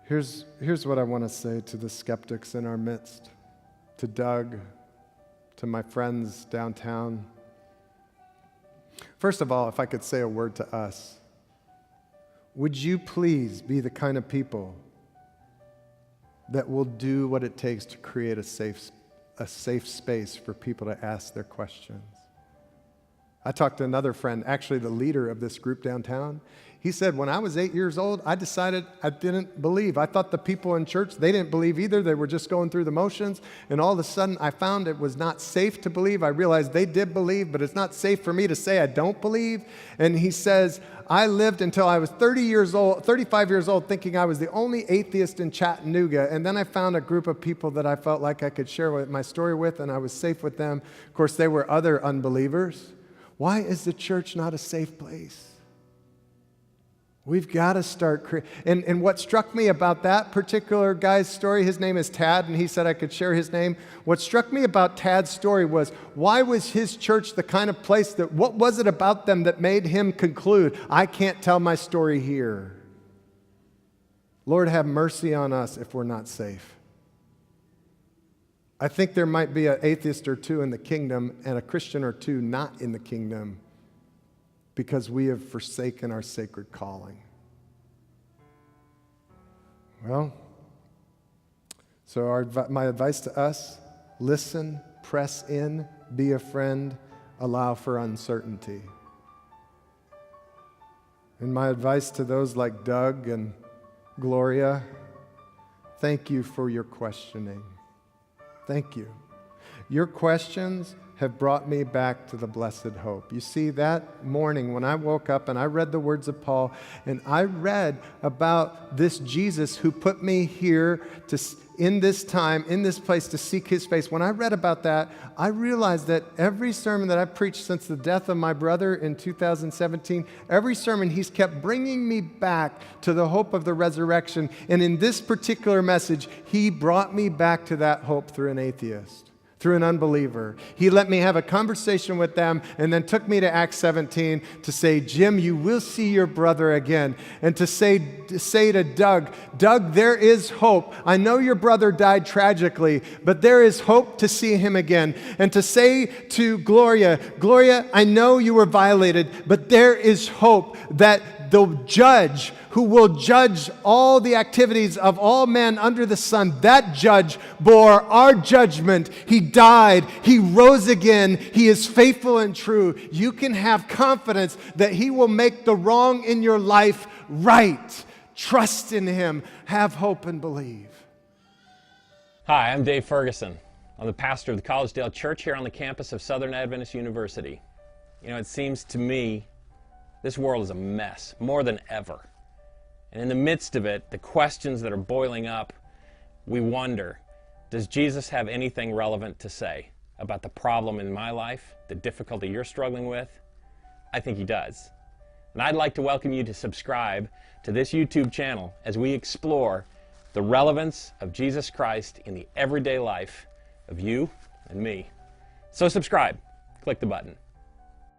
Here's what I want to say to the skeptics in our midst, to Doug, to my friends downtown. First of all, if I could say a word to us, would you please be the kind of people that will do what it takes to create a safe space for people to ask their questions? I talked to another friend, actually the leader of this group downtown. He said, when I was 8 years old, I decided I didn't believe. I thought the people in church, they didn't believe either. They were just going through the motions. And all of a sudden, I found it was not safe to believe. I realized they did believe, but it's not safe for me to say I don't believe. And he says, I lived until I was 35 years old, thinking I was the only atheist in Chattanooga. And then I found a group of people that I felt like I could share my story with, and I was safe with them. Of course, they were other unbelievers. Why is the church not a safe place? We've got to start and what struck me about that particular guy's story, his name is Tad, and he said I could share his name. What struck me about Tad's story was, why was his church the kind of place what was it about them that made him conclude, I can't tell my story here? Lord, have mercy on us if we're not safe. I think there might be an atheist or two in the kingdom and a Christian or two not in the kingdom, because we have forsaken our sacred calling. Well, so my advice to us, listen, press in, be a friend, allow for uncertainty. And my advice to those like Doug and Gloria, thank you for your questioning. Thank you. Your questions have brought me back to the blessed hope. You see, that morning when I woke up and I read the words of Paul, and I read about this Jesus who put me here in this time, in this place to seek his face. When I read about that, I realized that every sermon that I've preached since the death of my brother in 2017, every sermon he's kept bringing me back to the hope of the resurrection. And in this particular message, he brought me back to that hope through an atheist, through an unbeliever. He let me have a conversation with them and then took me to Acts 17 to say, Jim, you will see your brother again. And to say to Doug, there is hope. I know your brother died tragically, but there is hope to see him again. And to say to Gloria, I know you were violated, but there is hope that the judge who will judge all the activities of all men under the sun, that judge bore our judgment. He died. He rose again. He is faithful and true. You can have confidence that he will make the wrong in your life right. Trust in him. Have hope and believe. Hi, I'm Dave Ferguson. I'm the pastor of the Collegedale Church here on the campus of Southern Adventist University. You know, it seems to me this world is a mess, more than ever. And in the midst of it, the questions that are boiling up, we wonder, does Jesus have anything relevant to say about the problem in my life, the difficulty you're struggling with? I think he does. And I'd like to welcome you to subscribe to this YouTube channel as we explore the relevance of Jesus Christ in the everyday life of you and me. So subscribe. Click the button.